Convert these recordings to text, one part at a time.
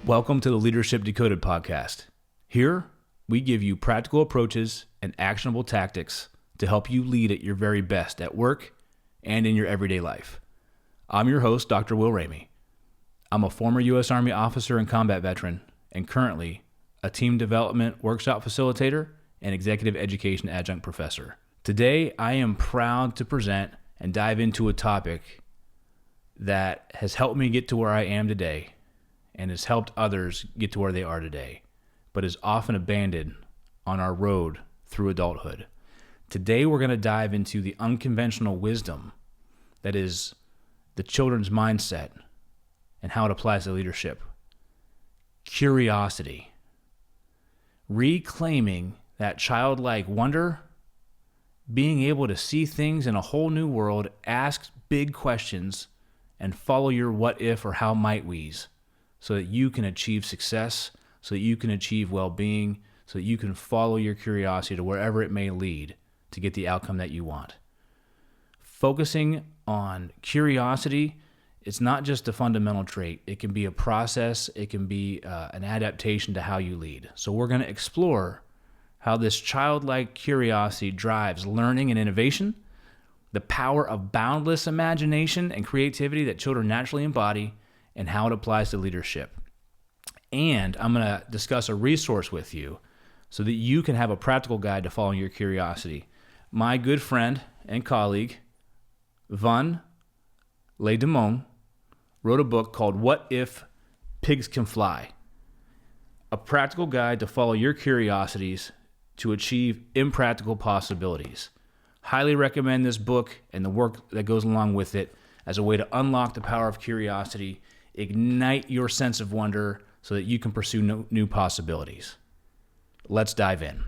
Welcome to the Leadership Decoded podcast. Here, we give you practical approaches and actionable tactics to help you lead at your very best at work and in your everyday life. I'm your host, Dr. Will Ramey. I'm a former U.S. Army officer and combat veteran, and currently a team development workshop facilitator and executive education adjunct professor. Today, I am proud to present and dive into a topic that has helped me get to where I am today and has helped others get to where they are today, but is often abandoned on our road through adulthood. Today, we're going to dive into the unconventional wisdom that is the children's mindset and how it applies to leadership. Curiosity. Reclaiming that childlike wonder, being able to see things in a whole new world, ask big questions, and follow your what if or how might we's, so that you can achieve success, so that you can achieve well-being, so that you can follow your curiosity to wherever it may lead to get the outcome that you want. Focusing on curiosity, it's not just a fundamental trait. It can be a process. It can be an adaptation to how you lead. So we're going to explore how this childlike curiosity drives learning and innovation, the power of boundless imagination and creativity that children naturally embody, and how it applies to leadership. And I'm going to discuss a resource with you so that you can have a practical guide to following your curiosity. My good friend and colleague, Lai-DuMone, wrote a book called What If Pigs Can Fly? A practical guide to follow your curiosities to achieve impractical possibilities. Highly recommend this book and the work that goes along with it as a way to unlock the power of curiosity, ignite your sense of wonder so that you can pursue new possibilities. Let's dive in.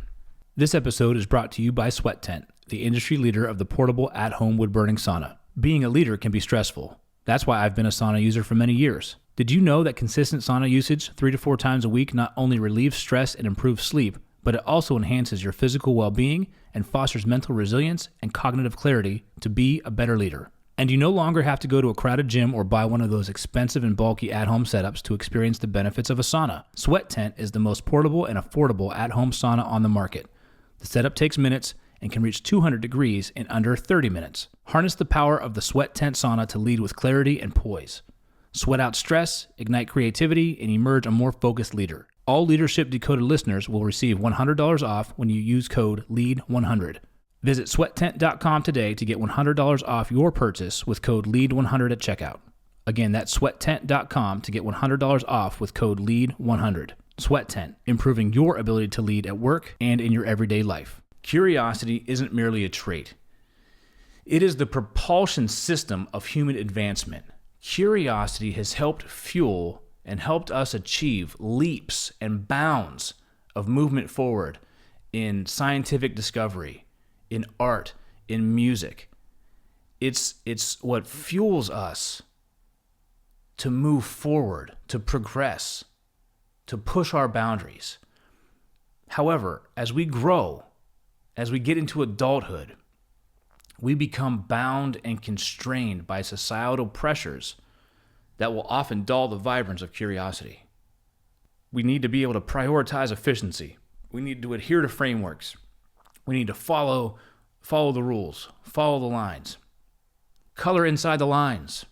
This episode is brought to you by Sweat Tent, the industry leader of the portable at-home wood-burning sauna. Being a leader can be stressful. That's why I've been a sauna user for many years. Did you know that consistent sauna usage 3 to 4 times a week not only relieves stress and improves sleep, but it also enhances your physical well-being and fosters mental resilience and cognitive clarity to be a better leader? And you no longer have to go to a crowded gym or buy one of those expensive and bulky at-home setups to experience the benefits of a sauna. Sweat Tent is the most portable and affordable at-home sauna on the market. The setup takes minutes and can reach 200 degrees in under 30 minutes. Harness the power of the Sweat Tent sauna to lead with clarity and poise. Sweat out stress, ignite creativity, and emerge a more focused leader. All Leadership Decoded listeners will receive $100 off when you use code LEAD100. Visit sweattent.com today to get $100 off your purchase with code LEAD100 at checkout. Again, that's sweattent.com to get $100 off with code LEAD100. Sweat Tent, improving your ability to lead at work and in your everyday life. Curiosity isn't merely a trait. It is the propulsion system of human advancement. Curiosity has helped fuel and helped us achieve leaps and bounds of movement forward in scientific discovery, in art, in music. It's what fuels us to move forward, to progress, to push our boundaries. However, as we grow, as we get into adulthood, we become bound and constrained by societal pressures that will often dull the vibrance of curiosity. We need to be able to prioritize efficiency. We need to adhere to frameworks. We need to follow the rules, follow the lines, color inside the lines.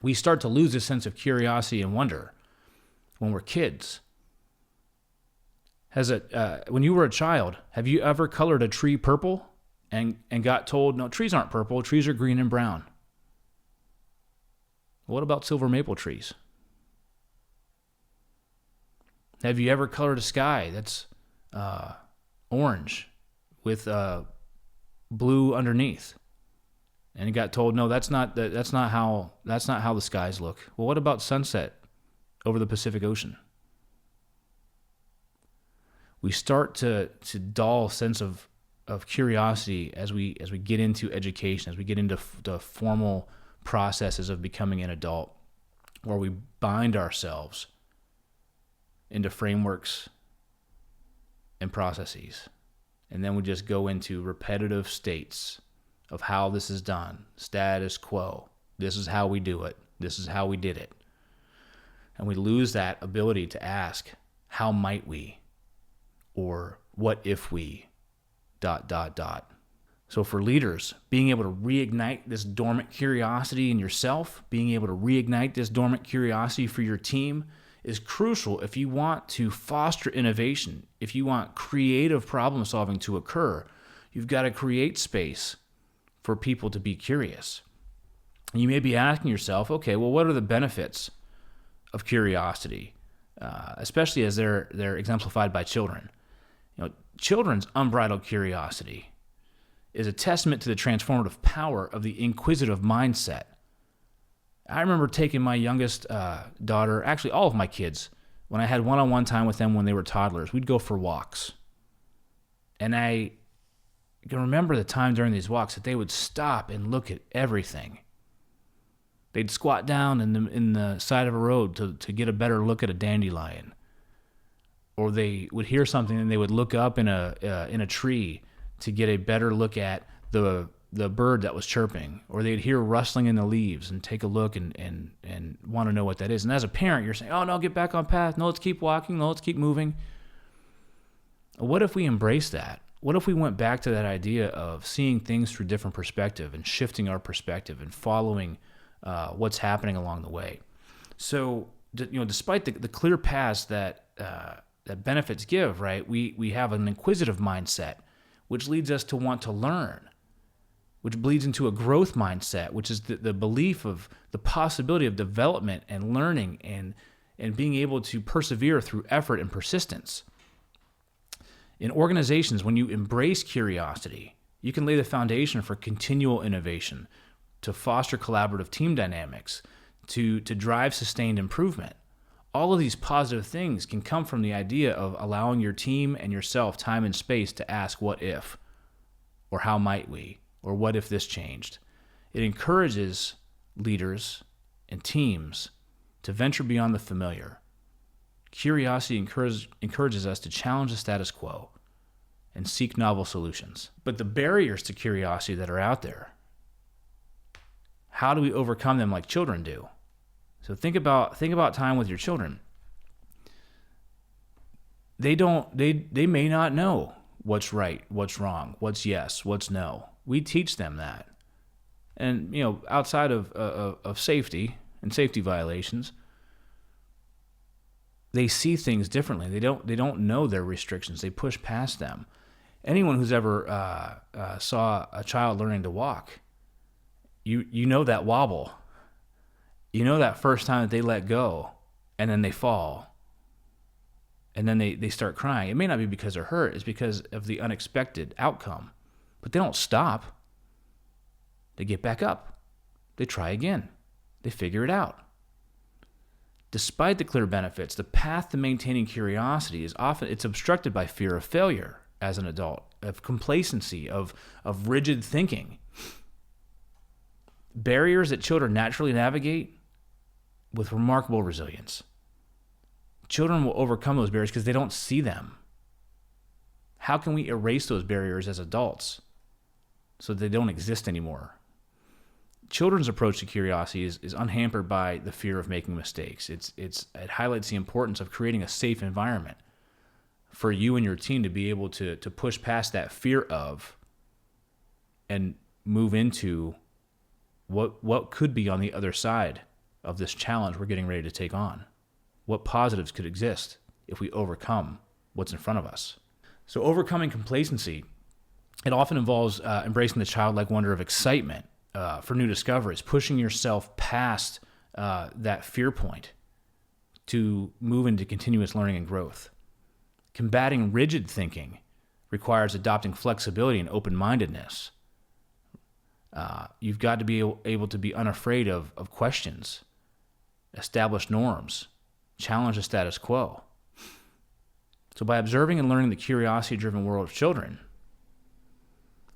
We start to lose a sense of curiosity and wonder when we're kids. When you were a child, have you ever colored a tree purple and got told, no, trees aren't purple, trees are green and brown? What about silver maple trees? Have you ever colored a sky that's orange with blue underneath, and got told, no, that's not how the skies look? Well, what about sunset over the Pacific Ocean? We start to dull sense of curiosity as we get into education, as we get into the formal processes of becoming an adult, where we bind ourselves into frameworks and processes. And then we just go into repetitive states of how this is done. Status quo. This is how we do it. This is how we did it. And we lose that ability to ask, how might we? Or what if we? ... So for leaders, being able to reignite this dormant curiosity in yourself, being able to reignite this dormant curiosity for your team is crucial if you want to foster innovation, if you want creative problem solving to occur. You've got to create space for people to be curious. And you may be asking yourself, okay, well, what are the benefits of curiosity, especially as they're exemplified by children? Children's unbridled curiosity is a testament to the transformative power of the inquisitive mindset. I remember taking my youngest daughter, actually all of my kids, when I had one-on-one time with them when they were toddlers. We'd go for walks. And I can remember the time during these walks that they would stop and look at everything. They'd squat down in the side of a road to get a better look at a dandelion. Or they would hear something and they would look up in a tree to get a better look at the bird that was chirping. Or they'd hear rustling in the leaves and take a look and want to know what that is. And as a parent, you're saying, oh, no, get back on path. No, let's keep walking. No, let's keep moving. What if we embraced that? What if we went back to that idea of seeing things through different perspective and shifting our perspective and following what's happening along the way? So, despite the clear paths that benefits give, right? We have an inquisitive mindset, which leads us to want to learn, which bleeds into a growth mindset, which is the belief of the possibility of development and learning and being able to persevere through effort and persistence. In organizations, when you embrace curiosity, you can lay the foundation for continual innovation, to foster collaborative team dynamics, to drive sustained improvement. All of these positive things can come from the idea of allowing your team and yourself time and space to ask what if, or how might we, or what if this changed. It encourages leaders and teams to venture beyond the familiar. Curiosity encourages us to challenge the status quo and seek novel solutions. But the barriers to curiosity that are out there, how do we overcome them like children do? So think about time with your children. They may not know what's right, what's wrong, what's yes, what's no. We teach them that. And outside of safety and safety violations, they see things differently. They don't know their restrictions. They push past them. Anyone who's ever saw a child learning to walk, you know that wobble. You know that first time that they let go and then they fall and then they start crying. It may not be because they're hurt. It's because of the unexpected outcome. But they don't stop. They get back up. They try again. They figure it out. Despite the clear benefits, the path to maintaining curiosity is often obstructed by fear of failure as an adult, of complacency, of rigid thinking. Barriers that children naturally navigate with remarkable resilience. Children will overcome those barriers because they don't see them. How can we erase those barriers as adults so that they don't exist anymore? Children's approach to curiosity is unhampered by the fear of making mistakes. It highlights the importance of creating a safe environment for you and your team to be able to push past that fear of and move into what could be on the other side of this challenge we're getting ready to take on. What positives could exist if we overcome what's in front of us? So overcoming complacency, it often involves embracing the childlike wonder of excitement for new discoveries, pushing yourself past that fear point to move into continuous learning and growth. Combating rigid thinking requires adopting flexibility and open-mindedness. You've got to be able to be unafraid of questions, establish norms, challenge the status quo. So by observing and learning the curiosity-driven world of children,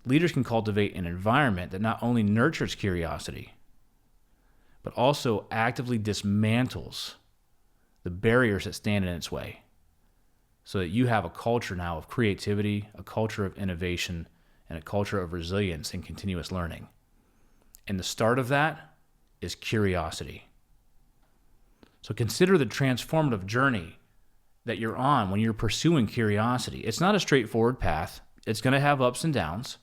leaders can cultivate an environment that not only nurtures curiosity, but also actively dismantles the barriers that stand in its way, so that you have a culture now of creativity, a culture of innovation, and a culture of resilience and continuous learning. And the start of that is curiosity. So consider the transformative journey that you're on when you're pursuing curiosity. It's not a straightforward path. It's going to have ups and downs,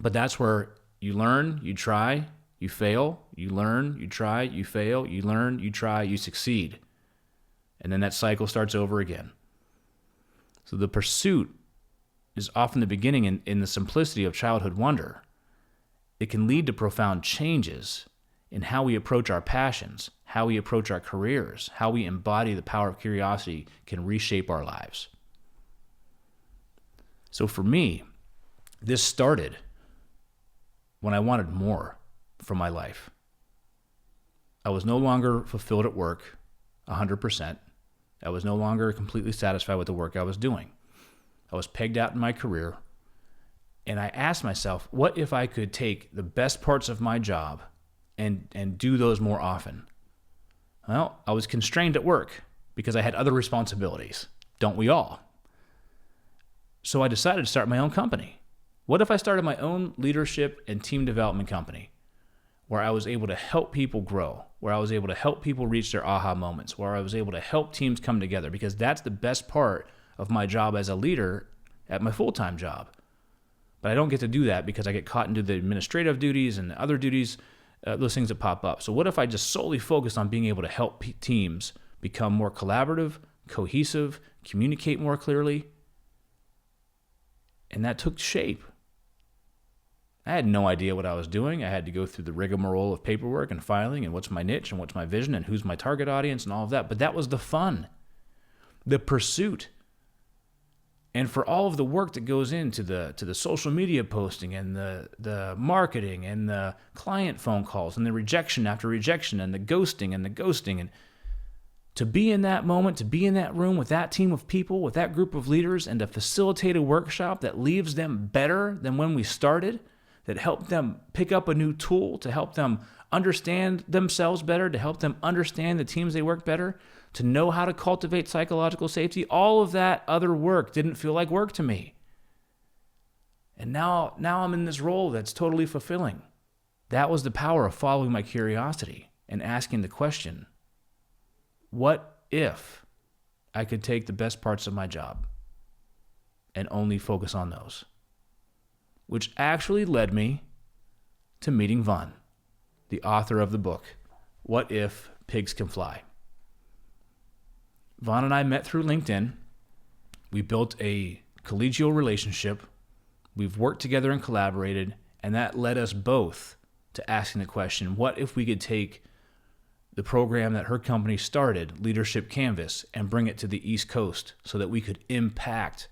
but that's where you learn, you try, you fail, you learn, you try, you fail, you learn, you try, you succeed. And then that cycle starts over again. So the pursuit is often the beginning in the simplicity of childhood wonder. It can lead to profound changes in how we approach our passions, how we approach our careers, how we embody the power of curiosity can reshape our lives. So for me, this started when I wanted more from my life. I was no longer fulfilled at work 100%. I was no longer completely satisfied with the work I was doing. I was pegged out in my career, and I asked myself, what if I could take the best parts of my job and do those more often? Well, I was constrained at work because I had other responsibilities. Don't we all? So I decided to start my own company. What if I started my own leadership and team development company where I was able to help people grow, where I was able to help people reach their aha moments, where I was able to help teams come together, because that's the best part of my job as a leader at my full-time job. But I don't get to do that because I get caught into the administrative duties and the other duties, those things that pop up. So what if I just solely focused on being able to help teams become more collaborative, cohesive, communicate more clearly? And that took shape. I had no idea what I was doing. I had to go through the rigmarole of paperwork and filing and what's my niche and what's my vision and who's my target audience and all of that. But that was the fun, the pursuit. And for all of the work that goes into the social media posting and the marketing and the client phone calls and the rejection after rejection and the ghosting and to be in that moment, to be in that room with that team of people, with that group of leaders, and to facilitate a workshop that leaves them better than when we started, that helped them pick up a new tool, to help them understand themselves better, to help them understand the teams they work better, to know how to cultivate psychological safety. All of that other work didn't feel like work to me. And now I'm in this role that's totally fulfilling. That was the power of following my curiosity and asking the question, what if I could take the best parts of my job and only focus on those? Which actually led me to meeting Vaughn, the author of the book, What If Pigs Can Fly? Vaughn and I met through LinkedIn. We built a collegial relationship. We've worked together and collaborated, and that led us both to asking the question, what if we could take the program that her company started, Leadership Canvas, and bring it to the East Coast so that we could impact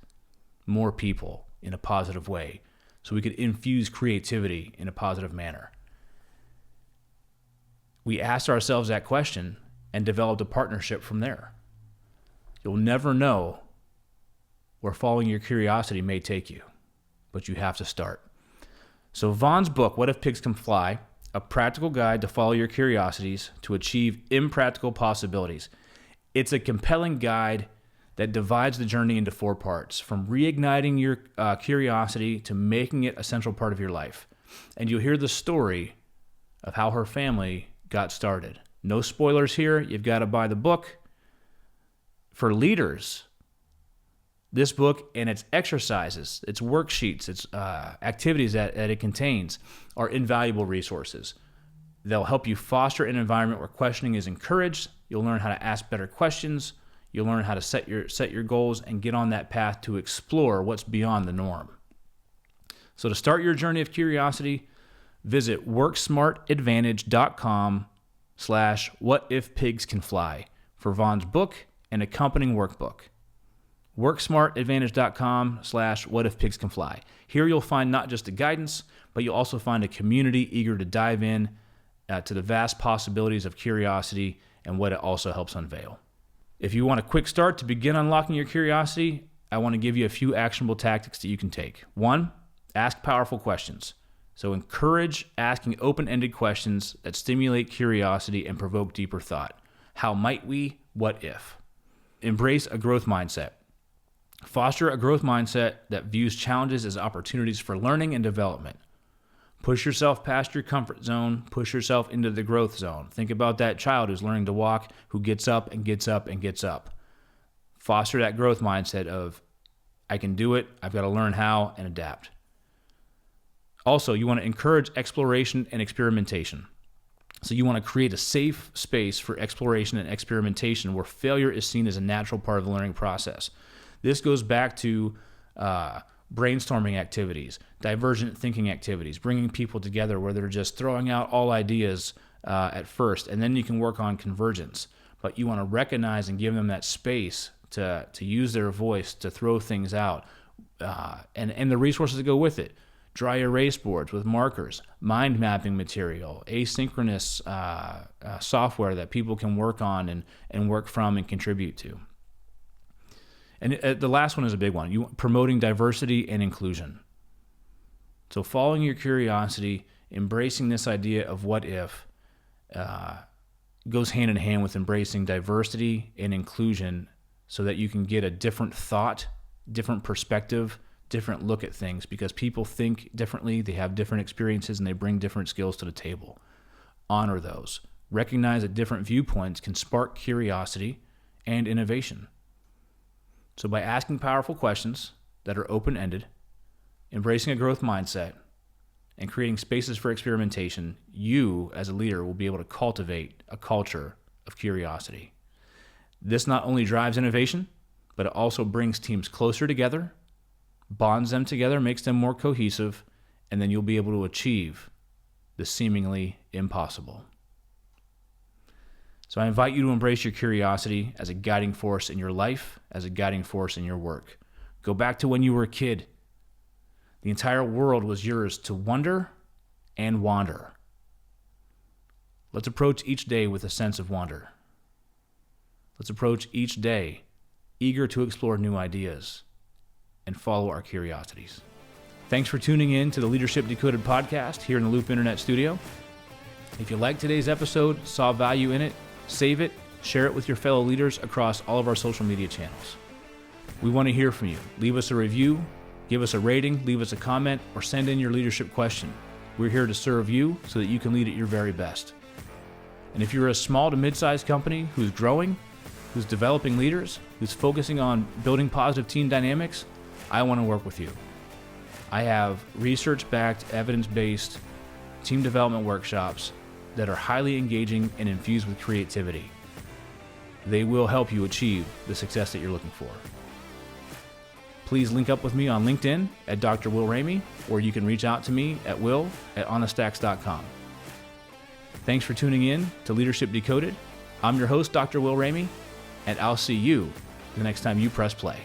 more people in a positive way, so we could infuse creativity in a positive manner. We asked ourselves that question and developed a partnership from there. You'll never know where following your curiosity may take you, but you have to start. So Vaughn's book, What If Pigs Can Fly? A Practical Guide to Follow Your Curiosities to Achieve Impractical Possibilities. It's a compelling guide that divides the journey into 4 parts, from reigniting your curiosity to making it a central part of your life. And you'll hear the story of how her family got started. No spoilers here. You've got to buy the book. For leaders, this book and its exercises, its worksheets, its activities that it contains are invaluable resources. They'll help you foster an environment where questioning is encouraged. You'll learn how to ask better questions. You'll learn how to set your goals and get on that path to explore what's beyond the norm. So to start your journey of curiosity, visit worksmartadvantage.com/whatifpigscanfly for Vaughn's book and accompanying workbook. worksmartadvantage.com/whatifpigscanfly. Here you'll find not just the guidance, but you'll also find a community eager to dive in to the vast possibilities of curiosity and what it also helps unveil. If you want a quick start to begin unlocking your curiosity, I want to give you a few actionable tactics that you can take. 1, ask powerful questions. So encourage asking open-ended questions that stimulate curiosity and provoke deeper thought. How might we? What if? Embrace a growth mindset. Foster a growth mindset that views challenges as opportunities for learning and development. Push yourself past your comfort zone. Push yourself into the growth zone. Think about that child who's learning to walk, who gets up and gets up and gets up. Foster that growth mindset of, I can do it, I've got to learn how and adapt. Also, you want to encourage exploration and experimentation. So you want to create a safe space for exploration and experimentation where failure is seen as a natural part of the learning process. This goes back to brainstorming activities, divergent thinking activities, bringing people together where they're just throwing out all ideas at first, and then you can work on convergence. But you want to recognize and give them that space to use their voice, to throw things out, and the resources that go with it. Dry erase boards with markers, mind mapping material, asynchronous software that people can work on and work from and contribute to. And the last one is a big one. Promoting diversity and inclusion. So following your curiosity, embracing this idea of what if, goes hand in hand with embracing diversity and inclusion so that you can get a different thought, different perspective, different look at things, because people think differently, they have different experiences, and they bring different skills to the table. Honor those. Recognize that different viewpoints can spark curiosity and innovation. So by asking powerful questions that are open-ended, embracing a growth mindset, and creating spaces for experimentation, you as a leader will be able to cultivate a culture of curiosity. This not only drives innovation, but it also brings teams closer together, bonds them together, makes them more cohesive, and then you'll be able to achieve the seemingly impossible. So I invite you to embrace your curiosity as a guiding force in your life, as a guiding force in your work. Go back to when you were a kid. The entire world was yours to wonder and wander. Let's approach each day with a sense of wonder. Let's approach each day eager to explore new ideas and follow our curiosities. Thanks for tuning in to the Leadership Decoded podcast here in the Loop Internet Studio. If you liked today's episode, saw value in it, save it, share it with your fellow leaders across all of our social media channels. We want to hear from you. Leave us a review, give us a rating, leave us a comment, or send in your leadership question. We're here to serve you so that you can lead at your very best. And if you're a small to mid-sized company who's growing, who's developing leaders, who's focusing on building positive team dynamics, I want to work with you. I have research-backed, evidence-based team development workshops that are highly engaging and infused with creativity. They will help you achieve the success that you're looking for. Please link up with me on LinkedIn at Dr. Will Ramey, or you can reach out to me at will@honestax.com. Thanks for tuning in to Leadership Decoded. I'm your host, Dr. Will Ramey, and I'll see you the next time you press play.